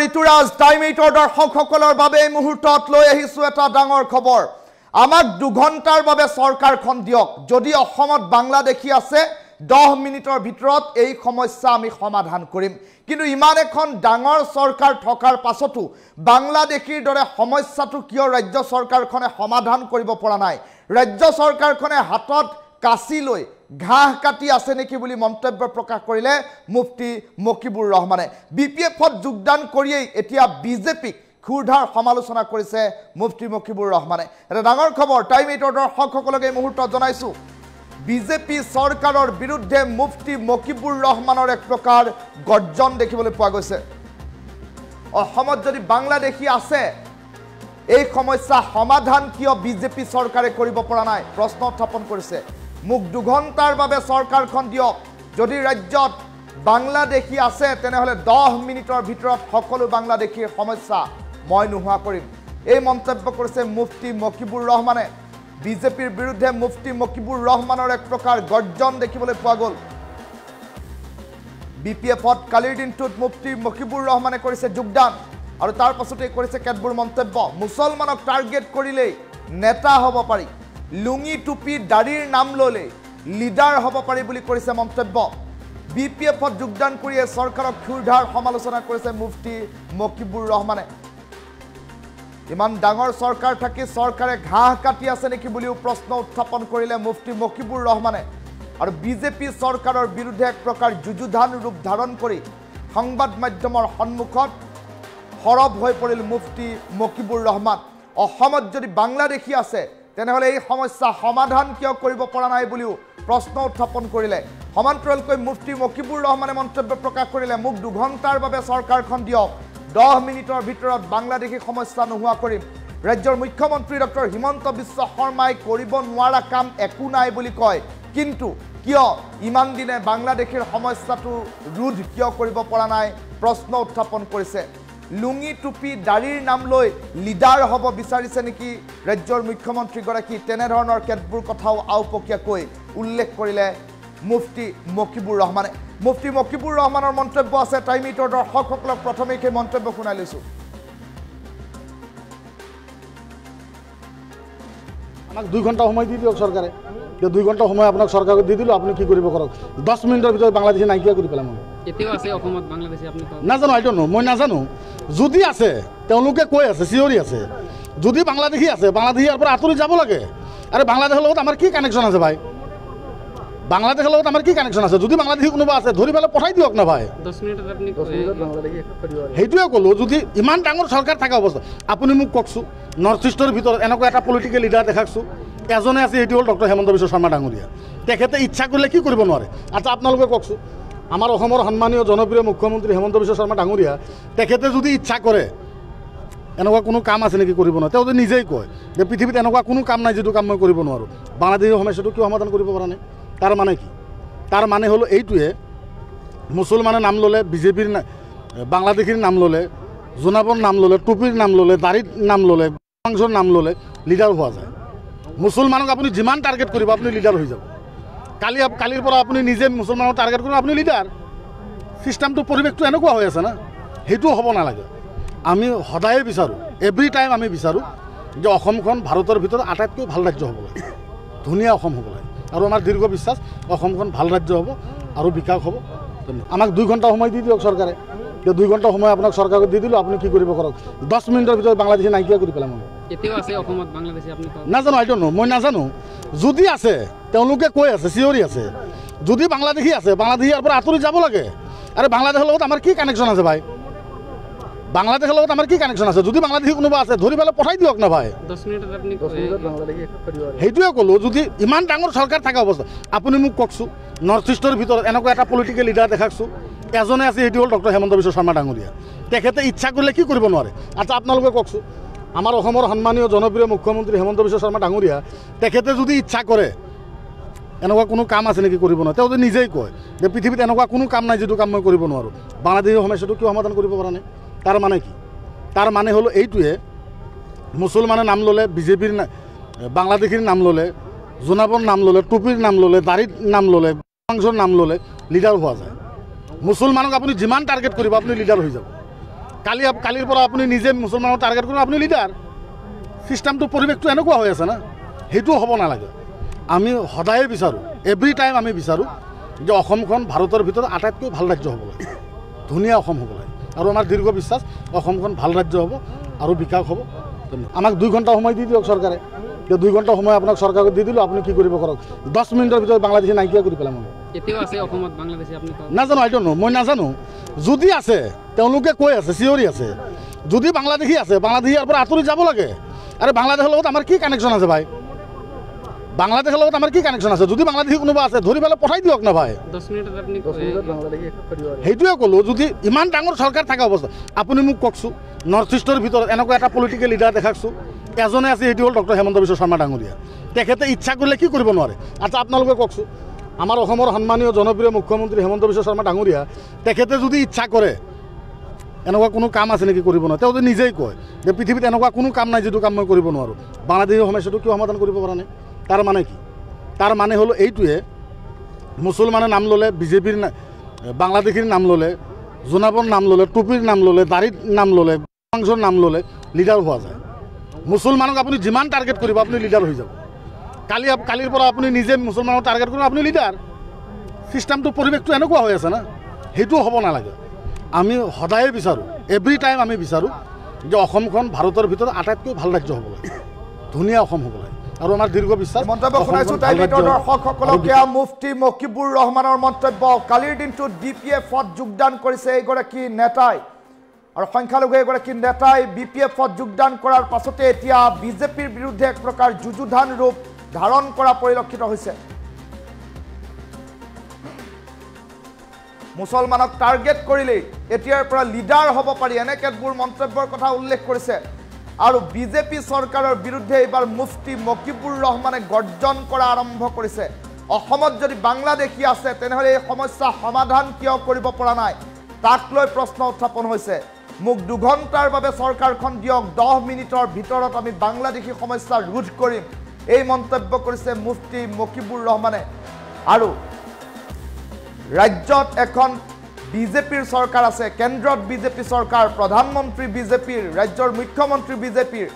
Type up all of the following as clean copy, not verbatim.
Rituraj time 8 দৰ্শকসকলৰ বাবে এই মুহূৰ্তত লৈ আহিছো এটা ডাঙৰ খবৰ। আমাক 2 ঘণ্টাৰ বাবে চৰকাৰখন দিয়ক। যদি অসমত বাংলাদেশী আছে 10 মিনিটৰ ভিতৰত এই সমস্যা আমি সমাধান কৰিম। কিন্তু ইমান এখন ডাঙৰ চৰকাৰ থকাৰ পাছতো বাংলাদেশীৰ দৰে সমস্যাটো কিয় ৰাজ্য চৰকাৰখনে সমাধান কৰিব পৰা নাই? ৰাজ্য চৰকাৰখনে হাতত কাচি লৈ ঘাঁহ কাটি আছে নেকি বুলি মন্তব্য প্ৰকাশ কৰিলে মুফতি মকিবুৰ ৰহমানে। বিপিএফত যোগদান কৰিয়েই এতিয়া বিজেপিক ক্ষুৰধাৰ সমালোচনা কৰিছে মুফতি মকিবুৰ ৰহমানে। এটা ডাঙৰ খবৰ টাইম 8 দৰ্শকসকলক এই মুহূৰ্তত জনাইছো। বিজেপি চৰকাৰৰ বিৰুদ্ধে মুফতি মকিবুৰ ৰহমানৰ এক প্ৰকাৰ গৰ্জন দেখিবলৈ পোৱা গৈছে। অসমত যদি বাংলাদেশী আছে এই সমস্যা সমাধান কিয় বিজেপি চৰকাৰে কৰিব পৰা নাই প্ৰশ্ন উত্থাপন কৰিছে। মোক 2 ঘণ্টাৰ বাবে চৰকাৰখন দিয়ক। যদি ৰাজ্যত বাংলাদেশী আছে তেনেহ'লে 10 মিনিটৰ ভিতৰত সকলো বাংলাদেশীৰ সমস্যা মই নোহোৱা কৰিম। এই মন্তব্য কৰিছে মুফতি মকিবুৰ ৰহমানে। বিজেপিৰ বিৰুদ্ধে মুফতি মকিবুৰ ৰহমানৰ এক প্ৰকাৰ গৰ্জন দেখিবলৈ পোৱা গ'ল। বিপিএফত কালিৰ দিনটোত মুফতি মকিবুৰ ৰহমানে কৰিছে যোগদান আৰু তাৰ পাছতে কৰিছে কেতবোৰ মন্তব্য। মুছলমানক টাৰ্গেট কৰিলেই নেতা হ'ব পাৰি, লুঙি টুপি দাড়িৰ নাম ল'লে লিডাৰ হ'ব পাৰি বুলি কৰিছে মন্তব্য। বিপিএফত যোগদান কৰিয়ে চৰকাৰক ক্ষুৰধাৰ সমালোচনা কৰিছে মুফতি মকিবুৰ ৰহমানে। ইমান ডাঙৰ চৰকাৰ থাকি চৰকাৰে ঘাঁহ কাটি আছে নেকি বুলিও প্ৰশ্ন উত্থাপন কৰিলে মুফতি মকিবুৰ ৰহমানে। আৰু বিজেপি চৰকাৰৰ বিৰুদ্ধে এক প্ৰকাৰ যুযুধান ৰূপ ধাৰণ কৰি সংবাদ মাধ্যমৰ সন্মুখত সৰব হৈ পৰিল মুফতি মকিবুৰ ৰহমান। অসমত যদি বাংলাদেশী আছে তেনেহ'লে এই সমস্যা সমাধান কিয় কৰিব পৰা নাই বুলিও প্ৰশ্ন উত্থাপন কৰিলে। সমান্তৰালকৈ মুফতি মকিবুৰ ৰহমানে মন্তব্য প্ৰকাশ কৰিলে, মোক 2 ঘণ্টাৰ বাবে চৰকাৰখন দিয়ক, 10 মিনিটৰ ভিতৰত বাংলাদেশী সমস্যা নোহোৱা কৰিম। ৰাজ্যৰ মুখ্যমন্ত্ৰী ডক্টৰ হিমন্ত বিশ্ব শৰ্মাই কৰিব নোৱাৰা কাম একো নাই বুলি কয়, কিন্তু কিয় ইমান দিনে বাংলাদেশীৰ সমস্যাটো ৰোধ কিয় কৰিব পৰা নাই প্ৰশ্ন উত্থাপন কৰিছে। লুঙি টুপি দাড়িৰ নাম লৈ লিডাৰ হ'ব বিচাৰিছে নেকি ৰাজ্যৰ মুখ্যমন্ত্ৰীগৰাকী? তেনেধৰণৰ কেতবোৰ কথাও আওপকীয়াকৈ উল্লেখ কৰিলে মুফতি মকিবুৰ ৰহমানে। মুফতি মকিবুৰ ৰহমানৰ মন্তব্য আছে টাইম 8 দৰ্শকসকলক প্ৰথমেই সেই মন্তব্য শুনাই লৈছোঁ। আমাক 2 ঘণ্টা সময় দি দিয়ক চৰকাৰে। 2 ঘণ্টা সময় আপোনাক চৰকাৰক দি দিলোঁ, আপুনি কি কৰিব কৰক। 10 মিনিটৰ ভিতৰত বাংলাদেশী নাইকিয়া কৰি পেলাম। নাজানো, আই ডোন্ট নো, মই নাজানো। যদি আছে তেওঁলোকে কৈ আছে, চিঞৰি আছে। যদি বাংলাদেশী আছে বাংলাদেশী ইয়াৰ পৰা আঁতৰি যাব লাগে। আৰে বাংলাদেশৰ লগত আমাৰ কি কানেকশ্যন আছে ভাই? বাংলাদেশৰ লগত আমাৰ কি কানেকশ্যন আছে? যদি বাংলাদেশী কোনোবা আছে ধৰি পেলাই পঠাই দিয়ক না ভাই। সেইটোৱে ক'লোঁ, যদি ইমান ডাঙৰ চৰকাৰ থকা অৱস্থা আপুনি মোক কওকচোন, নৰ্থ ইষ্টৰ ভিতৰত এনেকুৱা এটা পলিটিকেল লিডাৰ দেখাকচোন। এজনে আছে, সেইটো হ'ল ডক্টৰ হিমন্ত বিশ্ব শৰ্মা ডাঙৰীয়া। তেখেতে ইচ্ছা কৰিলে কি কৰিব নোৱাৰে? আচ্ছা আপোনালোকে কওকচোন, আমাৰ অসমৰ সন্মানীয় জনপ্ৰিয় মুখ্যমন্ত্ৰী হিমন্ত বিশ্ব শৰ্মা ডাঙৰীয়া তেখেতে যদি ইচ্ছা কৰে এনেকুৱা কোনো কাম আছে নেকি কৰিব নোৱাৰে? তেওঁ নিজেই কয় যে পৃথিৱীত এনেকুৱা কোনো কাম নাই যিটো কাম মই কৰিব নোৱাৰোঁ। বাংলাদেশৰ সমস্যাটো কিয় সমাধান কৰিব পৰা নাই? তাৰ মানে কি? তাৰ মানে হ'ল এইটোৱে, মুছলমানে নাম ল'লে, বিজেপিৰ বাংলাদেশীৰ নাম ল'লে, জোনাবৰ নাম ল'লে, টুপিৰ নাম ল'লে, দাড়িৰ নাম ল'লে, মাংসৰ নাম ল'লে লিডাৰ হোৱা যায়। মুছলমানক আপুনি যিমান টাৰ্গেট কৰিব আপুনি লিডাৰ হৈ যাব। কালিৰ পৰা আপুনি নিজে মুছলমানক টাৰ্গেট কৰিব আপুনি লিডাৰ। ছিষ্টেমটো পৰিৱেশটো এনেকুৱা হৈ আছে না, সেইটো হ'ব নালাগে। আমি সদায়ে বিচাৰোঁ, এভৰি টাইম আমি বিচাৰোঁ যে অসমখন ভাৰতৰ ভিতৰত আটাইতকৈ ভাল ৰাজ্য হ'ব লাগে, ধুনীয়া অসম হ'ব লাগে। আৰু আমাৰ দীৰ্ঘ বিশ্বাস অসমখন ভাল ৰাজ্য হ'ব আৰু বিকাশ হ'ব। আমাক 2 ঘণ্টা সময় দি দিয়ক চৰকাৰে। 2 ঘণ্টা সময় আপোনাক চৰকাৰক দি দিলোঁ, আপুনি কি কৰিব কৰক। 10 মিনিটৰ ভিতৰত বাংলাদেশী নাইকিয়া কৰি পেলাম। নাজানো, আই ডোন্ট নো, মই নাজানো। যদি আছে তেওঁলোকে কৈ আছে, চিঞৰি আছে। যদি বাংলাদেশী আছে বাংলাদেশী ইয়াৰ পৰা আঁতৰি যাব লাগে। আৰে বাংলাদেশৰ লগত আমাৰ কি কানেকশ্যন আছে ভাই? বাংলাদেশৰ লগত আমাৰ কি কানেকশ্যন আছে? যদি বাংলাদেশী কোনোবা আছে ধৰি পেলাই পঠাই দিয়ক না ভাই। সেইটোৱে ক'লোঁ, যদি ইমান ডাঙৰ চৰকাৰ থকা অৱস্থা আপুনি মোক কওকচোন, নৰ্থ ইষ্টৰ ভিতৰত এনেকুৱা এটা পলিটিকেল লিডাৰ দেখাকচোন। এজনে আছে, সেইটো হ'ল ডক্টৰ হিমন্ত বিশ্ব শৰ্মা ডাঙৰীয়া। তেখেতে ইচ্ছা কৰিলে কি কৰিব নোৱাৰে? আচ্ছা আপোনালোকে কওকচোন, আমাৰ অসমৰ সন্মানীয় জনপ্ৰিয় মুখ্যমন্ত্ৰী হিমন্ত বিশ্ব শৰ্মা ডাঙৰীয়া তেখেতে যদি ইচ্ছা কৰে এনেকুৱা কোনো কাম আছে নেকি কৰিব নোৱাৰে? তেওঁ নিজেই কয় যে পৃথিৱীত এনেকুৱা কোনো কাম নাই যিটো কাম মই কৰিব নোৱাৰোঁ। বাংলাদেশৰ সমস্যাটো কিয় সমাধান কৰিব পৰা নাই? তাৰ মানে কি? তাৰ মানে হ'ল এইটোৱে, মুছলমানে নাম ল'লে, বিজেপিৰ বাংলাদেশীৰ নাম ল'লে, জোনাবৰ নাম ল'লে, টুপিৰ নাম ল'লে, দাড়িৰ নাম ল'লে, মাংসৰ নাম ল'লে লিডাৰ হোৱা যায়। মুছলমানক আপুনি যিমান টাৰ্গেট কৰিব আপুনি লিডাৰ হৈ যাব। কালিৰ পৰা আপুনি নিজে মুছলমানক টাৰ্গেট কৰিব, আপুনি লিডাৰ। ছিষ্টেমটো পৰিৱেশটো এনেকুৱা হৈ আছে না, সেইটোও হ'ব নালাগে। আমি সদায়ে বিচাৰোঁ, এভৰি টাইম আমি বিচাৰোঁ যে অসমখন ভাৰতৰ ভিতৰত আটাইতকৈ ভাল ৰাজ্য হ'ব লাগে, ধুনীয়া অসম হ'ব লাগে। আৰু আমাৰ দীৰ্ঘ বিশ্বাস অসমখন ভাল ৰাজ্য হ'ব আৰু বিকাশ হ'ব। আমাক 2 ঘণ্টা সময় দি দিয়ক চৰকাৰে, 2 ঘণ্টা সময় আপোনাক চৰকাৰক দি দিলোঁ, আপুনি কি কৰিব কৰক। 10 মিনিটৰ ভিতৰত বাংলাদেশী নাইকিয়া কৰি পেলাম আমি। এতিয়াও আছে অসমত বাংলাদেশী, আপুনি নাজানো, আই ডোণ্ট নো, মই নাজানো। যদি আছে তেওঁলোকে কৈ আছে, চিঞৰি আছে, যদি বাংলাদেশী আছে বাংলাদেশী ইয়াৰ পৰা আঁতৰি যাব লাগে। আৰে বাংলাদেশৰ লগত আমাৰ কি কানেকশ্যন আছে ভাই? বাংলাদেশৰ লগত আমাৰ কি কানেকশ্যন আছে? যদি বাংলাদেশী কোনোবা আছে ধৰি পেলাই পঠাই দিয়ক না ভাই। 10 মিনিটত আপুনি সেইটোৱে ক'লোঁ, যদি ইমান ডাঙৰ চৰকাৰ থকা অৱস্থা, আপুনি মোক কওকচোন নৰ্থ ইষ্টৰ ভিতৰত এনেকুৱা এটা পলিটিকেল লিডাৰ দেখাকচোন। এজনে আছে, সেইটো হ'ল ডক্টৰ হিমন্ত বিশ্ব শৰ্মা ডাঙৰীয়া। তেখেতে ইচ্ছা কৰিলে কি কৰিব নোৱাৰে। আচ্ছা আপোনালোকে কওকচোন, আমাৰ অসমৰ সন্মানীয় জনপ্ৰিয় মুখ্যমন্ত্ৰী হিমন্ত বিশ্ব শৰ্মা ডাঙৰীয়া, তেখেতে যদি ইচ্ছা কৰে এনেকুৱা কোনো কাম আছে নেকি কৰিব নোৱাৰে? তেওঁ যদি নিজেই কয় যে পৃথিৱীত এনেকুৱা কোনো কাম নাই যিটো কাম মই কৰিব নোৱাৰোঁ, বাংলাদেশৰ সমস্যাটো কিয় সমাধান কৰিব পৰা নাই? তাৰ মানে কি? তাৰ মানে হ'ল এইটোৱে, মুছলমানে নাম ল'লে, বিজেপিৰ বাংলাদেশীৰ নাম ল'লে, জোনাবৰ নাম ল'লে, টুপিৰ নাম ল'লে, দাড়িৰ নাম ল'লে, মাংসৰ নাম ল'লে লিডাৰ হোৱা যায়। মুছলমানক আপুনি যিমান টাৰ্গেট কৰিব আপুনি লিডাৰ হৈ যাব। কালিৰ পৰা আপুনি নিজে মুছলমানক টাৰ্গেট কৰিব, আপুনি লিডাৰ। ছিষ্টেমটো পৰিৱেশটো এনেকুৱা হৈ আছে না, সেইটোও হ'ব নালাগে। আমি সদায়ে বিচাৰোঁ, এভৰি টাইম আমি বিচাৰোঁ যে অসমখন ভাৰতৰ ভিতৰত আটাইতকৈ ভাল ৰাজ্য হ'ব লাগে, ধুনীয়া অসম হ'ব লাগে। আৰু আমাৰ দীৰ্ঘ বিশ্বাস। মন্তব্য শুনাইছোঁ টাইমিটৰ দৰ্শকসকলক। এয়া মুফতি মকিবুৰ ৰহমানৰ মন্তব্য। কালিৰ দিনটোত BPF-ত যোগদান কৰিছে এইগৰাকী নেতাই, আৰু সংখ্যালঘু এগৰাকী নেতাই BPF-ত যোগদান কৰাৰ পাছতে এতিয়া বিজেপিৰ বিৰুদ্ধে এক প্ৰকাৰ যুযুধান ৰূপ ধাৰণ কৰা পৰিলক্ষিত হৈছে। মুছলমানক টাৰ্গেট কৰিলেই এতিয়াৰ পৰা লিডাৰ হ'ব পাৰি, এনে কেতবোৰ মন্তব্যৰ কথা উল্লেখ কৰিছে। আৰু বিজেপি চৰকাৰৰ বিৰুদ্ধে এইবাৰ মুফতি মকিবুৰ ৰহমানে গৰ্জন কৰা আৰম্ভ কৰিছে। অসমত যদি বাংলাদেশী আছে তেনেহ'লে এই সমস্যা সমাধান কিয় কৰিব পৰা নাই, তাক লৈ প্ৰশ্ন উত্থাপন হৈছে। মোক 2 ঘণ্টাৰ বাবে চৰকাৰখন দিয়ক, 10 মিনিটৰ ভিতৰত আমি বাংলাদেশী সমস্যা ৰোধ কৰিম, এই মন্তব্য কৰিছে মুফতি মকিবুৰ ৰহমানে। আৰু ৰাজ্যত এখন বিজেপিৰ চৰকাৰ আছে, কেন্দ্ৰত বিজেপি চৰকাৰ, প্ৰধানমন্ত্ৰী বিজেপিৰ, ৰাজ্যৰ মুখ্যমন্ত্ৰী বিজেপিৰ,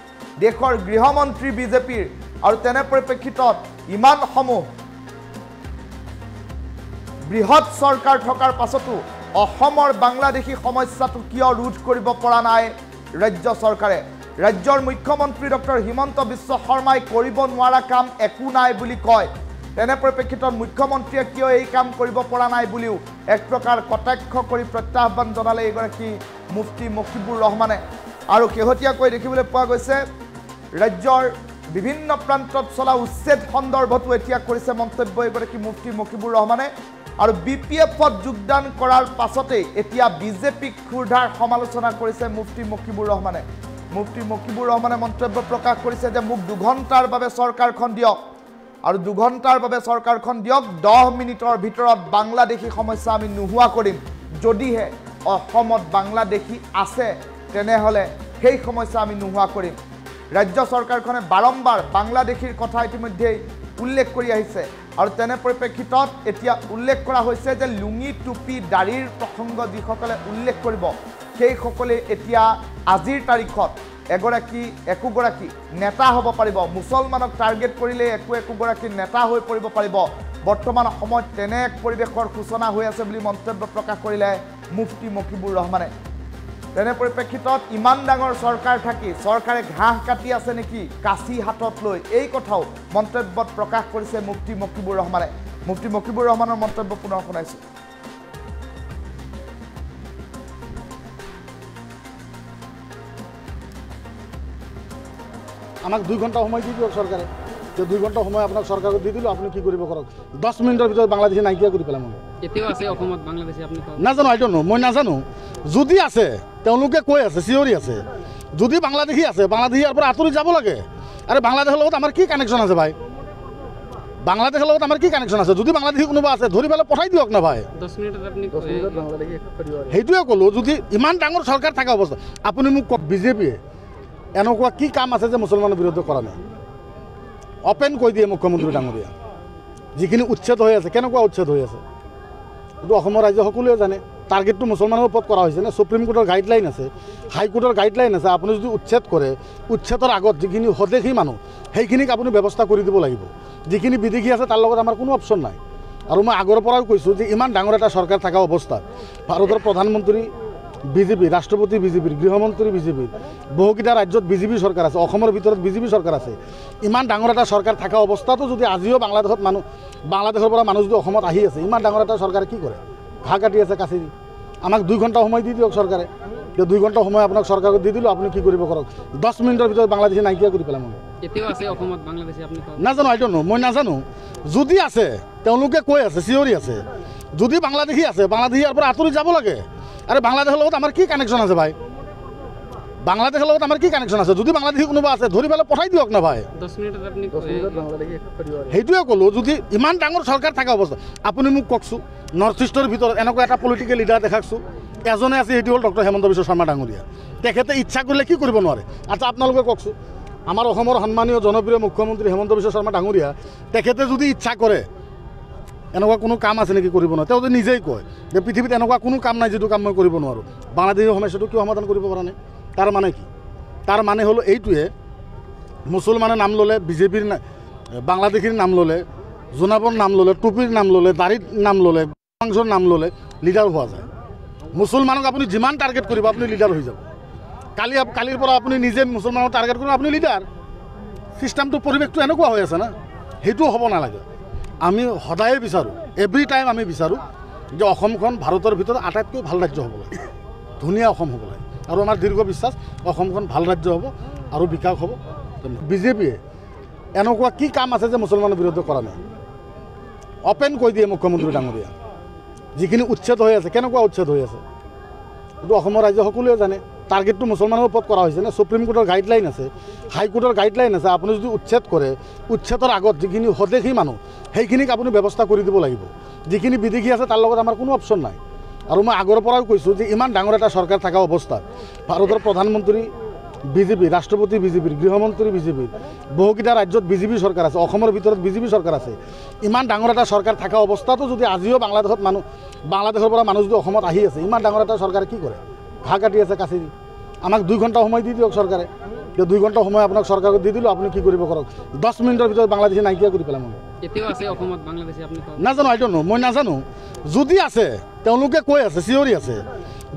দেশৰ গৃহমন্ত্ৰী বিজেপিৰ, আৰু তেনে পৰিপ্ৰেক্ষিতত ইমানসমূহ বৃহৎ চৰকাৰ থকাৰ পাছতো অসমৰ বাংলাদেশী সমস্যাটো কিয় ৰোধ কৰিব পৰা নাই ৰাজ্য চৰকাৰে? ৰাজ্যৰ মুখ্যমন্ত্ৰী ডক্টৰ হিমন্ত বিশ্ব শৰ্মাই কৰিব নোৱাৰা কাম একো নাই বুলি কয়। তেনে পৰিপ্ৰেক্ষিতত মুখ্যমন্ত্ৰীয়ে কিয় এই কাম কৰিব পৰা নাই বুলিও এক প্ৰকাৰ কটাক্ষ কৰি প্ৰত্যাহ্বান জনালে এইগৰাকী মুফতি মকিবুৰ ৰহমানে। আৰু শেহতীয়াকৈ দেখিবলৈ পোৱা গৈছে ৰাজ্যৰ বিভিন্ন প্ৰান্তত চলা উচ্ছেদ সন্দৰ্ভতো এতিয়া কৰিছে মন্তব্য এইগৰাকী মুফতি মকিবুৰ ৰহমানে। আৰু BPF-ত যোগদান কৰাৰ পাছতেই এতিয়া বিজেপিক ক্ষুৰধাৰ সমালোচনা কৰিছে মুফতি মকিবুৰ ৰহমানে। মুফতি মকিবুৰ ৰহমানে মন্তব্য প্ৰকাশ কৰিছে যে মোক 2 ঘণ্টাৰ বাবে চৰকাৰখন দিয়ক, আৰু 2 ঘণ্টাৰ বাবে চৰকাৰখন দিয়ক, 10 মিনিটৰ ভিতৰত বাংলাদেশী সমস্যা আমি নোহোৱা কৰিম। যদিহে অসমত বাংলাদেশী আছে তেনেহ'লে সেই সমস্যা আমি নোহোৱা কৰিম। ৰাজ্য চৰকাৰখনে বাৰম্বাৰ বাংলাদেশীৰ কথা ইতিমধ্যেই উল্লেখ কৰি আহিছে। আৰু তেনে পৰিপ্ৰেক্ষিতত এতিয়া উল্লেখ কৰা হৈছে যে লুঙি টুপি দাড়িৰ প্ৰসংগ যিসকলে উল্লেখ কৰিব সেইসকলে এতিয়া আজিৰ তাৰিখত একোগৰাকী নেতা হ'ব পাৰিব। মুছলমানক টাৰ্গেট কৰিলে একোগৰাকী নেতা হৈ পৰিব পাৰিব। বৰ্তমান সময়ত তেনে এক পৰিৱেশৰ সূচনা হৈ আছে বুলি মন্তব্য প্ৰকাশ কৰিলে মুফতি মকিবুৰ ৰহমানে। তেনে পৰিপ্ৰেক্ষিতত ইমান ডাঙৰ চৰকাৰ থাকি চৰকাৰে ঘাঁহ কাটি আছে নেকি কাঁচি হাতত লৈ, এই কথাও মন্তব্যত প্ৰকাশ কৰিছে মুফতি মকিবুৰ ৰহমানে। মুফতি মকিবুৰ ৰহমানৰ মন্তব্য পুনৰ শুনাইছোঁ। আমাক 2 ঘণ্টা সময় দি দিয়ক চৰকাৰে, 2 ঘণ্টা সময় আপোনাক চৰকাৰক দি দিলোঁ, আপুনি কি কৰিব কৰক। 10 মিনিটৰ ভিতৰত বাংলাদেশী নাইকিয়া কৰি পেলাম আমি। এতিয়াও আছে অসমত বাংলাদেশী, আপুনি নাজানো, আই ডোণ্ট নো, মই নাজানো। যদি আছে তেওঁলোকে কৈ আছে, চিঞৰি আছে, যদি বাংলাদেশী আছে বাংলাদেশী ইয়াৰ পৰা আঁতৰি যাব লাগে। আৰে বাংলাদেশৰ লগত আমাৰ কি কানেকশ্যন আছে ভাই? বাংলাদেশৰ লগত আমাৰ কি কানেকশ্যন আছে? যদি বাংলাদেশী কোনোবা আছে ধৰি পেলাই পঠাই দিয়ক না ভাই। 10 মিনিটত আপুনি সেইটোৱে ক'লোঁ, যদি ইমান ডাঙৰ চৰকাৰ থকা অৱস্থা, আপুনি মোক কওক বিজেপিয়ে এনেকুৱা কি কাম আছে যে মুছলমানৰ বিৰুদ্ধে কৰা নাই? অপেন কৈ দিয়ে মুখ্যমন্ত্ৰী ডাঙৰীয়া। যিখিনি উচ্ছেদ হৈ আছে, কেনেকুৱা উচ্ছেদ হৈ আছে এইটো অসমৰ ৰাইজে সকলোৱে জানে। টাৰ্গেটটো মুসলমানেৰ ওপৰত কৰা হৈছে নে সুপ্ৰিম কোৰ্টেৰ গাইডলাইন আছে হাইকোৰ্টেৰ গাইডলাইন আছে আপনি যদি উচ্ছেদ কৰে উচ্ছেদৰ আগত যিখিনি সদেশী মানুহ সেইখিনিক আপুনি ব্যৱস্থা কৰি দিব লাগিব যিখিনি বিদেশী আছে তাৰ লগত আমাৰ কোনো অপশ্যন নাই আৰু মই আগৰ পৰাও কৈছোঁ যে ইমান ডাঙৰ এটা চৰকাৰ থকা অৱস্থাত ভাৰতৰ প্ৰধানমন্ত্ৰী বিজেপি ৰাষ্ট্ৰপতি বিজেপিৰ গৃহমন্ত্ৰী বিজেপিৰ বহুকেইটা ৰাজ্যত বিজেপি চৰকাৰ আছে অসমৰ ভিতৰত বিজেপি চৰকাৰ আছে ইমান ডাঙৰ এটা চৰকাৰ থকা অৱস্থাতো যদি আজিও বাংলাদেশৰ পৰা মানুহ যদি অসমত আহি আছে ইমান ডাঙৰ এটা চৰকাৰে কি কৰে ঘাঁহ কাটি আছে কাচি দি আমাক 2 ঘণ্টা সময় দি দিয়ক চৰকাৰে 2 ঘণ্টা সময় আপোনাক চৰকাৰক দি দিলোঁ আপুনি কি কৰিব কৰক 10 মিনিটৰ ভিতৰত বাংলাদেশে নাইকিয়া কৰি পেলাম এতিয়াও আছে অসমত বাংলাদেশী আপুনি নাজানো আই ডোন্ট নো মই নাজানো যদি আছে তেওঁলোকে কৈ আছে চিঞৰি আছে যদি বাংলাদেশী আছে বাংলাদেশী ইয়াৰ পৰা আঁতৰি যাব লাগে আরে বাংলাদেশের লগত আমার কি কানেকশন আছে ভাই বাংলাদেশের লগত আমার কি কানেকশন আছে যদি বাংলাদেশী কোনোবা আছে ধরি পেলাই পঠাই দিয়ক না ভাই 10 মিনিটত আপনি সেইটোৱে ক'লো যদি ইমান ডাঙৰ চৰকাৰ থকা অৱস্থা আপুনি মোক কওকচোন নৰ্থ ইষ্টৰ ভিতৰত এনেকুৱা এটা পলিটিকেল লিডাৰ দেখাকচোন এজনে আছে সেইটো হ'ল ডক্টৰ হেমন্ত বিশ্ব শৰ্মা ডাঙৰীয়া তেখেতে ইচ্ছা কৰিলে কি কৰিব নোৱাৰে আচ্ছা আপোনালোকে কওকচোন আমাৰ অসমৰ সন্মানীয় জনপ্ৰিয় মুখ্যমন্ত্ৰী হেমন্ত বিশ্ব শৰ্মা ডাঙৰীয়া তেখেতে যদি ইচ্ছা কৰে এনেকুৱা কোনো কাম আছে নেকি কৰিব নোৱাৰে তেওঁ নিজেই কয় যে পৃথিৱীত এনেকুৱা কোনো কাম নাই যিটো কাম মই কৰিব নোৱাৰোঁ বাংলাদেশৰ সমস্যাটো কিয় সমাধান কৰিব পৰা নাই তাৰ মানে কি তাৰ মানে হ'ল এইটোৱে মুছলমানে নাম ল'লে বিজেপিৰ বাংলাদেশীৰ নাম ল'লে জোনাবৰ নাম ল'লে টুপিৰ নাম ল'লে দাড়িৰ নাম ল'লে মাংসৰ নাম ল'লে লিডাৰ হোৱা যায় মুছলমানক আপুনি যিমান টাৰ্গেট কৰিব আপুনি লিডাৰ হৈ যাব কালিৰ পৰা আপুনি নিজে মুছলমানক টাৰ্গেট কৰিব আপুনি লিডাৰ ছিষ্টেমটো পৰিৱেশটো এনেকুৱা হৈ আছে না সেইটো হ'ব নালাগে আমি সদায়ে বিচাৰোঁ এভৰি টাইম আমি বিচাৰোঁ যে অসমখন ভাৰতৰ ভিতৰত আটাইতকৈ ভাল ৰাজ্য হ'ব লাগে ধুনীয়া অসম হ'ব লাগে আৰু আমাৰ দীৰ্ঘ বিশ্বাস অসমখন ভাল ৰাজ্য হ'ব আৰু বিকাশ হ'ব বিজেপিয়ে এনেকুৱা কি কাম আছে যে মুছলমানৰ বিৰুদ্ধে কৰা নাই অপেন কৈ দিয়ে মুখ্যমন্ত্ৰী ডাঙৰীয়া যিখিনি উচ্ছেদ হৈ আছে কেনেকুৱা উচ্ছেদ হৈ আছে এইটো অসমৰ ৰাজ্য সকলোৱে জানে টাৰ্গেটটো মুছলমানৰ ওপৰত কৰা হৈছে নে সুপ্ৰিম কোৰ্টেৰ গাইডলাইন আছে হাইকোৰ্টেৰ গাইডলাইন আছে আপুনি যদি উচ্ছেদ কৰে উচ্ছেদৰ আগত যিখিনি সদেশী মানুহ সেইখিনিক আপুনি ব্যৱস্থা কৰি দিব লাগিব যিখিনি বিদেশী আছে তাৰ লগত আমাৰ কোনো অপশ্যন নাই আৰু মই আগৰ পৰাও কৈছোঁ যে ইমান ডাঙৰ এটা চৰকাৰ থকা অৱস্থাত ভাৰতৰ প্ৰধানমন্ত্ৰী বিজেপি ৰাষ্ট্ৰপতি বিজেপিৰ গৃহমন্ত্ৰী বিজেপিৰ বহুকেইটা ৰাজ্যত বিজেপি চৰকাৰ আছে অসমৰ ভিতৰত বিজেপি চৰকাৰ আছে ইমান ডাঙৰ এটা চৰকাৰ থকা অৱস্থাতো যদি আজিও বাংলাদেশৰ পৰা মানুহ যদি অসমত আহি আছে ইমান ডাঙৰ এটা চৰকাৰে কি কৰে ঘাঁহ কাটি আছে কাচি দি আমাক 2 ঘণ্টা সময় দি দিয়ক চৰকাৰে 2 ঘণ্টা সময় আপোনাক চৰকাৰক দি দিলোঁ আপুনি কি কৰিব কৰক 10 মিনিটৰ ভিতৰত বাংলাদেশে নাইকিয়া কৰি পেলাম এতিয়াও আছে অসমত বাংলাদেশী আপুনি নাজানো আই ডোন্ট নো মই নাজানো যদি আছে তেওঁলোকে কৈ আছে চিঞৰি আছে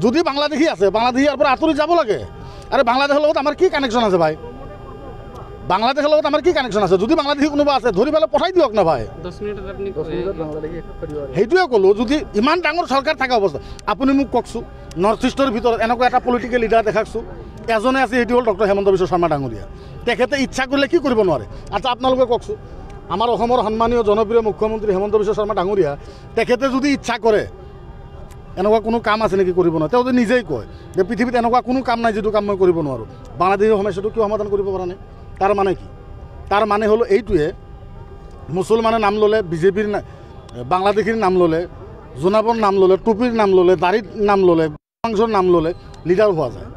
যদি বাংলাদেশী আছে বাংলাদেশী ইয়াৰ পৰা আঁতৰি যাব লাগে আরে বাংলাদেশের লগত আমার কি কানেকশন আছে ভাই বাংলাদেশের লগত আমার কি কানেকশন আছে যদি বাংলাদেশী কোনোবা আছে ধরি পেলাই পঠাই দিয়ক না ভাই 10 মিনিটত আপনি সেইটোৱে ক'লো যদি ইমান ডাঙৰ চৰকাৰ থকা অৱস্থা আপুনি মোক কওকচোন নৰ্থ ইষ্টৰ ভিতৰত এনেকুৱা এটা পলিটিকেল লিডাৰ দেখাকচোন এজনে আছে সেইটো হ'ল ডক্টৰ হেমন্ত বিশ্ব শৰ্মা ডাঙৰীয়া তেখেতে ইচ্ছা কৰিলে কি কৰিব নোৱাৰে আচ্ছা আপোনালোকে কওকচোন আমাৰ অসমৰ সন্মানীয় জনপ্ৰিয় মুখ্যমন্ত্ৰী হেমন্ত বিশ্ব শৰ্মা ডাঙৰীয়া তেখেতে যদি ইচ্ছা কৰে এনেকুৱা কোনো কাম আছে নেকি কৰিব নোৱাৰে তেওঁ নিজেই কয় যে পৃথিৱীত এনেকুৱা কোনো কাম নাই যিটো কাম মই কৰিব নোৱাৰোঁ বাংলাদেশৰ সমস্যাটো কিয় সমাধান কৰিব পৰা নাই তাৰ মানে কি তাৰ মানে হ'ল এইটোৱে মুছলমানে নাম ল'লে বিজেপিৰ বাংলাদেশীৰ নাম ল'লে জোনাবৰ নাম ল'লে টুপিৰ নাম ল'লে দাড়িৰ নাম ল'লে মাংসৰ নাম ল'লে লিডাৰ হোৱা যায়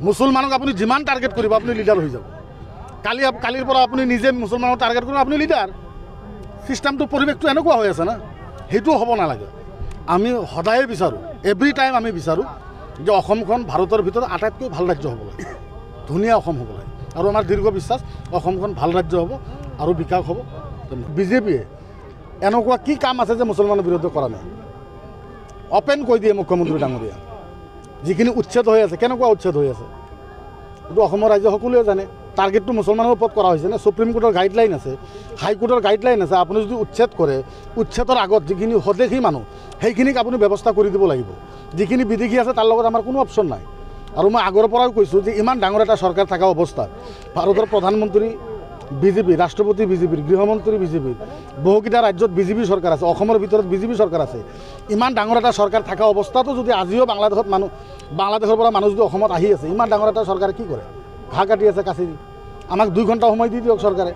মুছলমানক আপুনি যিমান টাৰ্গেট কৰিব আপুনি লিডাৰ হৈ যাব কালিৰ পৰা আপুনি নিজে মুছলমানক টাৰ্গেট কৰিব আপুনি লিডাৰ ছিষ্টেমটো পৰিৱেশটো এনেকুৱা হৈ আছে না সেইটো হ'ব নালাগে আমি সদায়ে বিচাৰোঁ এভৰি টাইম আমি বিচাৰোঁ যে অসমখন ভাৰতৰ ভিতৰত আটাইতকৈ ভাল ৰাজ্য হ'ব লাগে ধুনীয়া অসম হ'ব লাগে আৰু আমাৰ দীৰ্ঘ বিশ্বাস অসমখন ভাল ৰাজ্য হ'ব আৰু বিকাশ হ'ব বিজেপিয়ে এনেকুৱা কি কাম আছে যে মুছলমানৰ বিৰুদ্ধে কৰা নাই অপেন কৈ দিয়ে মুখ্যমন্ত্ৰী ডাঙৰীয়া যিখিনি উচ্ছেদ হৈ আছে কেনেকুৱা উচ্ছেদ হৈ আছে এইটো অসমৰ ৰাজ্য সকলোৱে জানে টাৰ্গেটটো মুছলমানৰ ওপৰত কৰা হৈছে নে সুপ্ৰিম কোৰ্টেৰ গাইডলাইন আছে হাইকোৰ্টেৰ গাইডলাইন আছে আপুনি যদি উচ্ছেদ কৰে উচ্ছেদৰ আগত যিখিনি সদেশী মানুহ সেইখিনিক আপুনি ব্যৱস্থা কৰি দিব লাগিব যিখিনি বিদেশী আছে তাৰ লগত আমাৰ কোনো অপশ্যন নাই আৰু মই আগৰ পৰাও কৈছোঁ যে ইমান ডাঙৰ এটা চৰকাৰ থকা অৱস্থাত ভাৰতৰ প্ৰধানমন্ত্ৰী বিজেপি ৰাষ্ট্ৰপতি বিজেপিৰ গৃহমন্ত্ৰী বিজেপিৰ বহুকেইটা ৰাজ্যত বিজেপি চৰকাৰ আছে অসমৰ ভিতৰত বিজেপি চৰকাৰ আছে ইমান ডাঙৰ এটা চৰকাৰ থকা অৱস্থাতো যদি আজিও বাংলাদেশৰ পৰা মানুহ যদি অসমত আহি আছে ইমান ডাঙৰ এটা চৰকাৰে কি কৰে ঘাঁহ কাটি আছে কাচি দি আমাক 2 ঘণ্টা সময় দি দিয়ক চৰকাৰে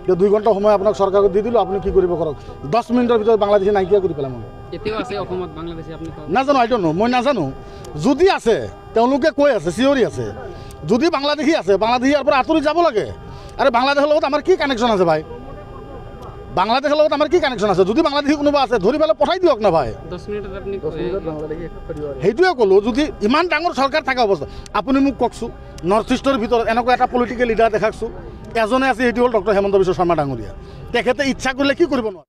2 ঘণ্টা সময় আপোনাক চৰকাৰক দি দিলোঁ আপুনি কি কৰিব কৰক 10 মিনিটৰ ভিতৰত বাংলাদেশে নাইকিয়া কৰি পেলাম এতিয়াও আছে অসমত বাংলাদেশী আপুনি নাজানো আই ডোন্ট নো মই নাজানো যদি আছে তেওঁলোকে কৈ আছে চিঞৰি আছে যদি বাংলাদেশী আছে বাংলাদেশী ইয়াৰ পৰা আঁতৰি যাব লাগে আরে বাংলাদেশের লগত আমার কি কানেকশন আছে ভাই বাংলাদেশের লগত আমার কি কানেকশন আছে? যদি বাংলাদেশি কোনোবা আছে ধরি পেলাই পঠাই দিয়ক না ভাই। 10 মিনিটত আপনি সেইটোৱে ক'লো, যদি ইমান ডাঙৰ চৰকাৰ থকা অৱস্থা আপুনি মোক কওকচোন, নৰ্থ ইষ্টৰ ভিতৰত এনেকুৱা এটা পলিটিকেল লিডাৰ দেখাকচোন, এজনে আছে, সেইটো হ'ল ডক্টৰ হেমন্ত বিশ্ব শৰ্মা ডাঙৰীয়া। তেখেতে ইচ্ছা কৰিলে কি কৰিব নোৱাৰে।